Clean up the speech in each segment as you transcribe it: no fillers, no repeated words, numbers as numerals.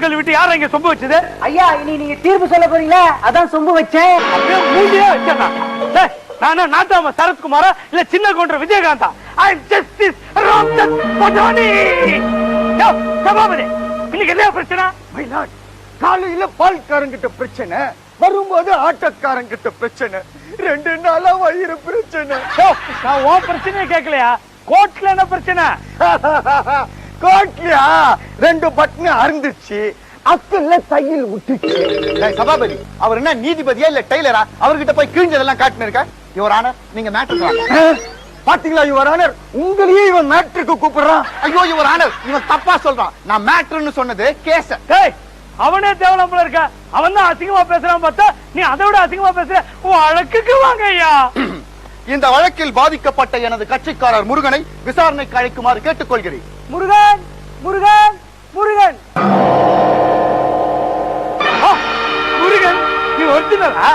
சொல்லிவிட்டு யாரும் இங்க சொம்பு வச்சது? ஐயா இனி நீங்க தீர்ப்பு சொல்ல போறீங்களா? அதான் சொம்பு வச்சேன். அப்படியே மூடியா வச்சேன். நானா நாட்டாம சரத்குமாரா இல்ல சின்ன கவுண்டர் விஜயகாந்தா? ஐ அம் ஜஸ்டிஸ் ராம்சந்த் பட்டானி. சபாபதி, இன்னைக்கு என்ன பிரச்சனை? மயிலாட், காலையில பால்காரங்கிட்ட பிரச்சனை, வரும்போது ஆட்டக்காரங்கிட்ட பிரச்சனை, 2 நாளா வயிறு பிரச்சனை. நான் உன் பிரச்சனையே கேட்கலையா? கோர்ட்ல என்ன பிரச்சனை? கோட்லியா 2 பட்டன் அறுந்துச்சு, அக்கல்ல தையல் விட்டுச்சு. சபாபதி, அவர் என்ன நீதிபதியா இல்ல டெய்லரா? அவர்கிட்ட போய் கிழிஞ்சதெல்லாம் காட்டுன்னு இருக்க. யுவர் ஆனர், நீங்க மேட்ருக்கு பாத்தீங்களா? யுவர் ஆனர், உங்களையே இவன் மேட்ருக்கு கூப்பிடுறான். ஐயோ யுவர் ஆனர், இவன் தப்பா சொல்றான். நான் மேட்ருன்னு சொன்னது கேஸ். அவனே தேவலாம் போல இருக்க. அவன் தான் அசிங்கமா பேசுறான் பார்த்தா நீ அதை விட அசிங்கமா பேசுற. வழக்குக்கு வாங்க ஐயா. இந்த வழக்கில் பாதிக்கப்பட்ட எனது கட்சிக்காரர் முருகனை விசாரணைக்கு அழைக்குமாறு கேட்டுக்கொள்கிறேன். முருகன் முருகன் முருகன் முருகன், நீ ஒரிஜினலா?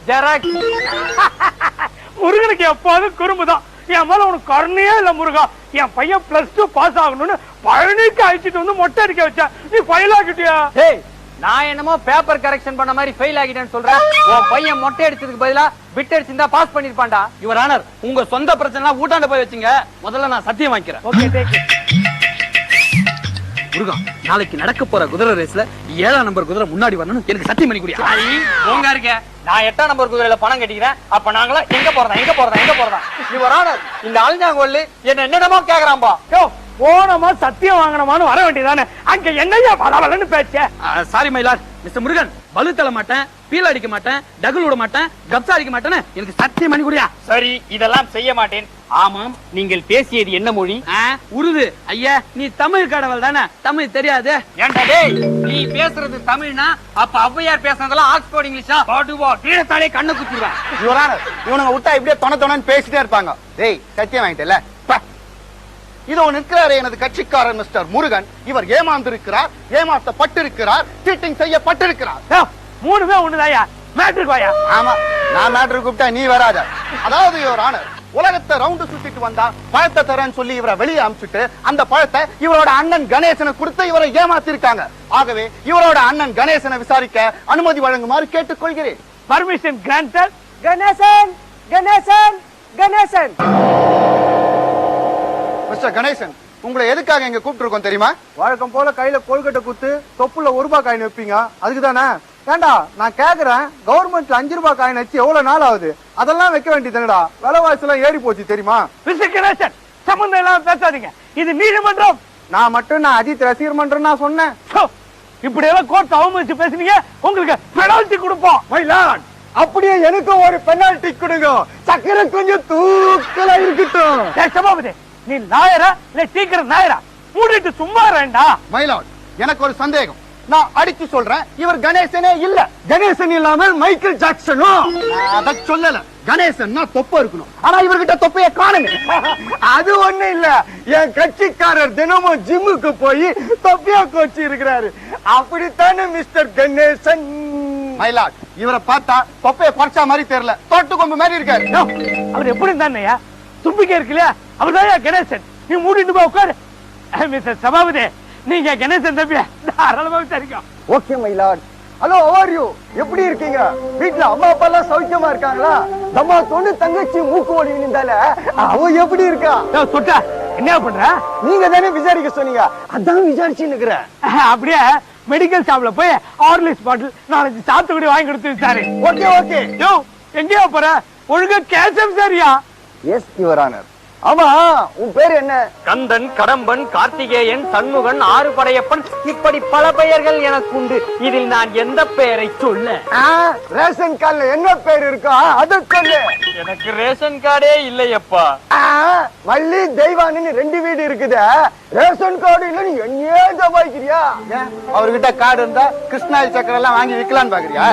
ஜெராக்ஸ். முருகனுக்கு எப்போது குறும்புதான். என் மேல உனக்கு கருணையே இல்ல முருகா. என் பையன் +2 பாஸ் ஆகணும்னு பழனிக்கு அழைச்சிட்டு வந்து மொட்டை அடிக்க வச்சா, நீ ஃபெயில் ஆகிட்டியா? நான் என்னமோ பேப்பர் கரெக்ஷன் பண்ண மாதிரி ஃபெயில் ஆகிட்டேன்னு சொல்றேன். உன் பையன் மொட்டை அடிச்சதுக்கு பதிலா பிட் அடிச்சிருந்தா பாஸ் பண்ணிருப்பான்டா. யுவர் ஆனர், உங்க சொந்த பிரச்சனை ஊட்டாண்ட போய் வச்சுங்க. முதல்ல நான் சத்தியம் வாங்கிக்கிறேன். Okay, take it. முருகா, நாளைக்கு நடக்க போற குதிரை ரேஸ்ல 7ஆம் நம்பர் குதிரை முன்னாடி வரணும். எனக்கு சத்தியம் பண்ணி குடியா. போங்க இருக்க. நான் 8ஆம் நம்பர் குதிரையில பணம் கட்டிக்கிறேன். அப்ப நாங்களா எங்க போறதா? யுவர் ஆனர், இந்த அழிஞ்சாங்கொல்லி என்னென்னமோ கேக்குறான்பா. போனமா சத்தியம் வாங்கணுமான்னு வர வேண்டியதானே. அங்க என்னையா பலவலன்னு பேச்ச? சாரி மயிலார். மிஸ்டர் முருகன், பலு தள்ள மாட்டேன், பீல் அடிக்க மாட்டேன், டகுல் விட மாட்டேன், கப்சா அடிக்க மாட்டேன்னு எனக்கு சத்தியம் பண்ணி குடியா. சரி, இதெல்லாம் செய்ய மாட்டேன். ஆமாம், நீங்கள் பேசியது என்ன மொழி? உருது. ஐயா, நீ தமிழ் கடவுள் தானே, தமிழ் தெரியாது? ஏன்டா டேய், நீ பேசுறது தமிழ்னா அப்ப ஔவையார் பேசுறதெல்லாம் ஆக்ஸ்போர்ட் இங்கிலீஷா? பாடுவா கீழத்தாலே கண்ணை குத்திடுவேன். யுவர் ஆனர், இவனுங்க விட்டா இப்படியே தொணன்னு பேசிட்டே இருப்பாங்க. டேய், சத்தியம் வாங்கிட்டல. இதோ நிற்கிறாரே எனது கட்சிக்காரர் மிஸ்டர் முருகன். இவர் ஏமாந்திருக்கிறார், ஏமாற்றப்பட்டிருக்கிறார், சீட்டிங் செய்யப்பட்டிருக்கிறார். 3மே ஒண்ணுதாயா. மேட்ருக்கு வாயா. ஆமா, நான் மேட்ருக்கு கூப்பிட்டா நீ வராத. அதாவது யுவர் ஆனர், உலகத்தை ரவுண்டு சுத்திட்டு வந்தா பழத்தை தரேன்னு சொல்லி இவரை வெளியே அனுப்பிச்சுட்டு அந்த பழத்தை இவரோட அண்ணன் கணேசனை கொடுத்து இவரை ஏமாத்திருக்காங்க. ஆகவே இவரோட அண்ணன் கணேசனை விசாரிக்க அனுமதி வழங்குமாறு கேட்டுக்கொள்கிறேன். Permission granted. Ganesan Ganesan Ganesan. Mister Ganesan, உங்களை எதுக்காக இங்க கூப்பிட்டு தெரியுமா? வழக்கம் போல கையில கொள்கட்டை குத்து தொப்புல ₹1 காயின் வைப்பீங்க, அதுக்குதானே? ஏண்டா நான் கேக்குறேன், கவர்மெண்ட்ல ₹5 காயின் வச்சு எவ்வளவு நாள் ஆகுது? அதெல்லாம் வைக்க வேண்டியதுடா. விலைவாசி எல்லாம் ஏறி போச்சு தெரியுமா? மிஸ்டர் கணேசன், சம்பந்தம் எல்லாம் பேசாதீங்க. இது நீதிமன்றம். நான் அஜித் ரசிகர் மன்றம் நான் சொன்னேன். இப்படி எல்லாம் கோர்ட் அவமதிச்சு பேசுனீங்க, உங்களுக்கு பெனால்டி கொடுப்போம். மயிலான், அப்படியே எனக்கு ஒரு பெனால்டி கொடுங்க. சக்கரை கொஞ்சம் தூக்கலா இருக்கட்டும். சபாபதி, நீ லாயரா இல்ல சீக்கிரம் நாயரா? மூடிட்டு சும்மா வேண்டா. மயிலான், எனக்கு ஒரு சந்தேகம். நான் அடிச்சு சொல்றேன், இவர் கணேசனே இல்ல. கணேசன் இல்லாமல் மைக்கேல் ஜாக்சனும். அத சொல்லல, கணேசன் தொப்பை இருக்கணும். ஆனா இவர்கிட்ட தொப்பைய காணுமே. அது ஒண்ணு இல்ல, என் கட்சிக்காரர் தினமும் ஜிம்முக்கு போய் தொப்பையா கோச்சி இருக்கிறாரு. அப்படித்தானே மிஸ்டர் கணேசன்? மயிலாட், இவரை பார்த்தா தொப்பைய குறைச்சா மாதிரி தெரியல, தொட்டு கொம்பு மாதிரி இருக்காரு. அவர் எப்படி இருந்தாருயா? தும்பிக்கை இருக்குல்லையா, அவர்தான் கணேசன். நீ மூடிட்டு போய் உட்காரு. மிஸ்டர் சபாபதி, நீங்க கணேசன் தம்பியா தாராளமா விசாரிக்கும். Okay my lord. Hello, how are you? எப்படி இருக்கீங்க? வீட்டுல அம்மா அப்பா எல்லாம் சௌக்கியமா இருக்காங்களா? நம்ம தொண்ணு தங்கச்சி மூக்கு ஓடி விழுந்தால அவ எப்படி இருக்கா? சொட்டா, என்ன பண்ற? நீங்க தானே விசாரிக்க சொன்னீங்க, அதான் விசாரிச்சு நிக்கிறேன். அப்படியே மெடிக்கல் ஷாப்ல போய் ஹார்லிக்ஸ் பாட்டில் 4 சாத்துக்குடி வாங்கி கொடுத்து விசாரி. Okay okay. யோ, எங்கேயா போற? ஒழுங்கா கேசம் சரியா? Yes your honour. ஆமா, உன் பேர் என்ன? கந்தன், கடம்பன், கார்த்திகேயன், சண்முகன், ஆறுபடையப்பன், இப்படி பல பெயர்கள் எனக்கு உண்டு. இதில் நான் எந்த பெயரை சொல்ல? ரேஷன் கார்டுல என்ன பேர் இருக்கோ அத சொல்லு. எனக்கு ரேஷன் கார்டே இல்லையப்பா. வள்ளி தெய்வானின்னு 2 வீடு இருக்குது. ரேஷன் கார்டு இல்ல, நீ என்னையே சமாளிக்கிறியா? அவர்கிட்ட கார்டு இருந்தா கிருஷ்ணாயில் சக்கரை எல்லாம் வாங்கி விக்கலான்னு பாக்குறியா?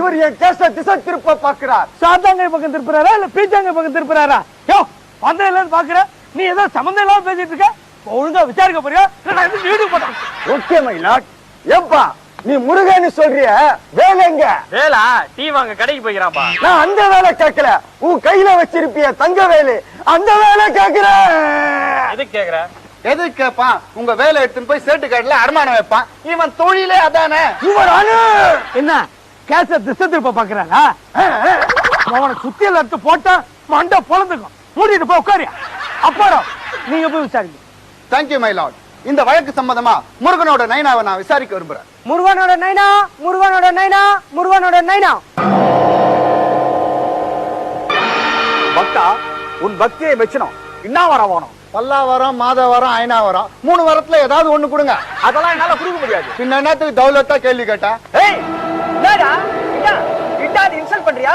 இவர் என் கேஸ திசை திருப்ப பாக்குறார். சாத்தாங்க பக்கம் திருப்புறாரா இல்ல பீச்சாங்க பக்கம் திருப்புறாரா? யோ, வந்த இல்லன்னு பாக்குற, நீ ஏதோ சம்பந்தம் இல்லாம பேசிட்டு இருக்க. ஒழுங்கா விசாரிக்க போறியா? வீடு போட்டேன். ஓகே மயிலாட். ஏப்பா, நீ முருகன்னு சொல்றிய, வேலைங்க? வேலா டீ வாங்க கடைக்கு போய்க்கிறான்பா. நான் அந்த வேலை கேட்கல, உன் கையில வச்சிருப்பிய தங்க வேலை, அந்த வேலை கேக்குறேன். எது கேக்குற? எது கேட்பான்? உங்க வேலை எடுத்துன்னு போய் சேட்டு காட்டுல அடமானம் வைப்பான். இவன் தொழிலே அதானே. என்ன கேச திசை திருப்ப பாக்குறாங்க? அவனை சுத்தியில எடுத்து போட்டா மண்டை பொழந்துக்கும். மூடிட்டு போய் உட்காரியா. அப்புறம் நீங்க போய் விசாரிங்க. Thank you my lord. இந்த வழக்கு சம்பந்தமா முருகனோட நைனாவை நான் விசாரிக்க விரும்புறேன். முருகனோட நைனா, முருகனோட நைனா, முருகனோட நைனா. பக்தா, உன் பக்தியை மெச்சணும். என்ன வரம் வேணும்? பல்லாவரம், மாதவரம், ஐநாவரம் 3 வரத்துல ஏதாவது ஒண்ணு கொடுங்க. அதெல்லாம் என்னால கொடுக்க முடியாது. பின்ன என்னத்துக்கு தௌலத்தா கேள்வி கேட்டா? ஏய் என்னடா இட்டாது இன்சல்ட் பண்றியா?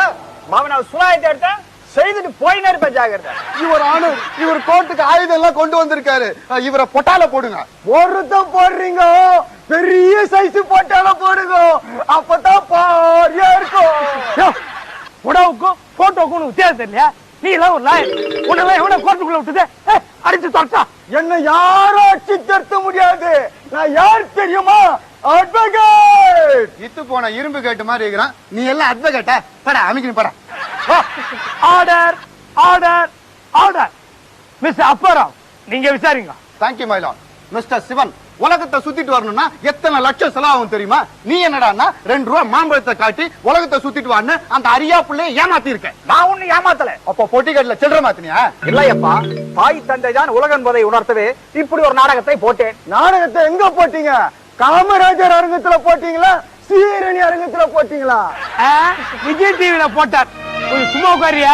மாவன சுனாயத்தை எடுத்த செய்துட்டு போயினே இருப்ப ஜாகிரதை. இவர் ஆணு, இவர் கோர்ட்டுக்கு ஆயுதம் எல்லாம் கொண்டு வந்திருக்காரு. இவரை பொட்டால போடுங்க. ஒருத்தம் போடுறீங்க, பெரிய சைஸ் பொட்டால போடுங்க. அப்பதான் பாரியா இருக்கும். உடவுக்கும் போட்டோக்கும் வித்தியாசம் இல்லையா? நீ எல்லாம் ஒரு லாயர். உன்னெல்லாம் எவனை கோர்ட்டுக்குள்ள விட்டுது? அடிச்சு தொட்டா என்ன யாரும் அடிச்சு திருத்த முடியாது. நான் யார் தெரியுமா? அட்வொகேட். இத்து போன இரும்பு கேட்டு மாதிரி இருக்கிறான். நீ எல்லாம் அட்வொகேட்டா? படா அமைக்கணும் படா. Order order order. Miss Apparao, நீங்க விசாரிங்க. Thank you my lord. Mister Sivan, உலகத்தை சுத்திட்டு வரணும்னா எத்தனை லட்சம் செலவாகும் தெரியுமா? நீ என்னடான்னா 2 ரூபாய் மாம்பழத்தை காட்டி உலகத்தை சுத்திட்டு வான்னு அந்த அரியா பிள்ளைய ஏமாத்தி இருக்க. நான் ஒண்ணு ஏமாத்தல. அப்ப பொட்டிக்கடல சில்லற மாத்தினியா? இல்லையப்பா, தாய் தந்தை தான் உலக என்பதை உணர்த்தவே இப்படி ஒரு நாடகத்தை போட்டேன். நாடகத்தை எங்க போட்டீங்க? காமராஜர் அரங்கத்துல போட்டீங்களா? சீரணி அரங்கத்துல போட்டீங்களா? விஜய் டிவில போட்டார். சும்மா உட்காரியா?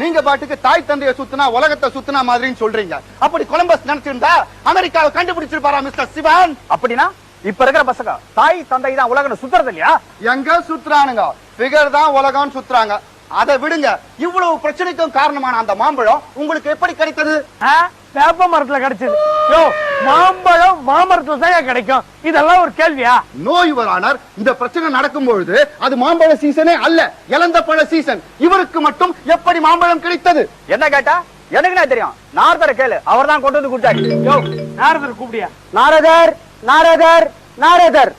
நீங்க பாட்டுக்கு தாய் தந்தைய சுத்தினா உலகத்தை சுத்தினா மாதிரின்னு சொல்றீங்க. அப்படி கொலம்பஸ் நினைச்சிருந்தா அமெரிக்காவை கண்டுபிடிச்சிருப்பாரா மிஸ்டர் சிவன்? அப்படின்னா இப்ப இருக்கிற பசங்க தாய் தந்தை தான் உலகம் சுத்துறது இல்லையா? எங்க சுத்துறானுங்க? பிகர் தான் உலகம் சுத்துறாங்க. அதை விடுங்க. இவ்வளவு பிரச்சனைக்கும் காரணமான அந்த மாம்பழம் உங்களுக்கு எப்படி கிடைத்தது? வேப்ப மரத்துல கிடைச்சது. யோ, மாம்பழம் மாமரத்துல தான் கிடைக்கும். இதெல்லாம் ஒரு கேள்வியா? No your honour. இந்த பிரச்சனை நடக்கும் பொழுது அது மாம்பழ சீசனே அல்ல, இளந்த பழ சீசன். இவருக்கு மட்டும் எப்படி மாம்பழம் கிடைத்தது? என்ன கேட்டா எனக்கு என்ன தெரியும்? நாரதரை கேளு, அவர் தான் கொண்டு வந்து கொடுத்தாரு. யோ, நாரதர் கூப்பிடியா? நாரதர், நாரதர், நாரதர்.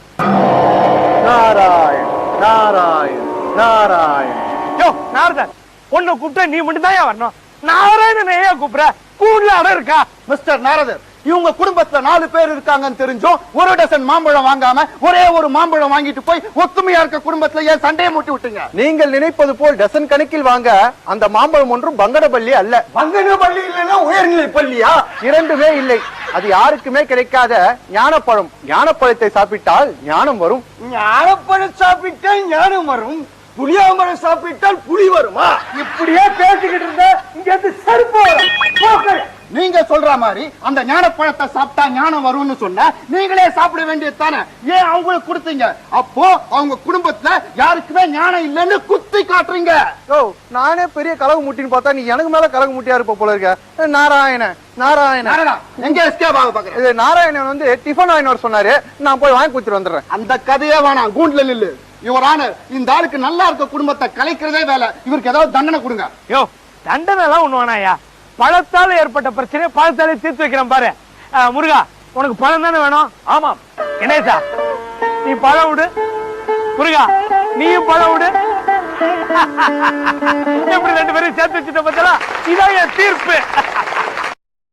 நாராயண் நாராயண் நாராயண். யோ, நாரதர், உன்னை கூப்பிட்டா நீ மட்டும் தான் வரணும். நாராயணன் ஏன் கூப்பிடுற? கூண்டுல அடம் இருக்கா? மிஸ்டர் நாரதர், இவங்க குடும்பத்துல 4 பேர் இருக்காங்கன்னு தெரிஞ்சும் 1 டசன் மாம்பழம் வாங்காம ஒரே ஒரு மாம்பழம் வாங்கிட்டு போய் ஒத்துமையா இருக்க குடும்பத்துல ஏன் சண்டையை மூட்டி விட்டீங்க? நீங்கள் நினைப்பது போல் டசன் கணக்கில் வாங்க அந்த மாம்பழம் ஒன்றும் பங்கடப்பள்ளி அல்ல. பங்கனப்பள்ளி இல்லைன்னா உயர்நிலை பள்ளியா? 2மே இல்லை. அது யாருக்குமே கிடைக்காத ஞானப்பழம். ஞானப்பழத்தை சாப்பிட்டால் ஞானம் வரும். ஞானப்பழம் சாப்பிட்டா ஞானம் வரும், புளியாமரம் சாப்பிட்டால் புளி வருமா? இப்படியே பேசிக்கிட்டு இருந்தா இங்க இருந்து செருப்பு வரும். நீங்க சொல்ற மாதிரி அந்த ஞானப்பழத்தை சாப்பிட்டா ஞானம் வரும்னு சொன்னா நீங்களே சாப்பிட வேண்டியது தானே? ஏன் அவங்களுக்கு கொடுத்தீங்க? அப்போ அவங்க குடும்பத்துல யாருக்குமே ஞானம் இல்லைன்னு குத்தி காட்டுறீங்க. ஓ, நானே பெரிய கலகு முட்டின்னு பார்த்தா நீ எனக்கு மேல கலகு முட்டியா இருப்ப போல இருக்க. நாராயண நாராயண நாராயணா, எங்க எஸ்கேப் ஆக பாக்குறேன்? இது நாராயணன் வந்து டிஃபன் வாங்கிட்டு சொன்னாரு. நான் போய் வாங்கி குடுத்துட்டு வந்துடுறேன். அந்த கதையே வேணாம், கூண்டுல நில்லு. யுவர் ஆனர், இந்த ஆளுக்கு நல்லா இருக்க குடும்பத்தை கலைக்கிறதே வேலை. இவருக்கு ஏதாவது தண்டனை கொடுங்க. யோ, தண்டனை எல்லாம் ஒண்ணு வேணாயா. பழத்தால ஏற்பட்ட பிரச்சனை பழத்தாலே தீர்த்து வைக்கிறேன் பாரு. முருகா, உனக்கு பழம் தானே வேணும்? ஆமாம். கணேசா, நீ பழம் விடு. முருகா, நீயும் பழம் விடு. எப்படி 2 பேரும் சேர்த்து வச்சுட்ட பத்தலாம்? இதான் என் தீர்ப்பு.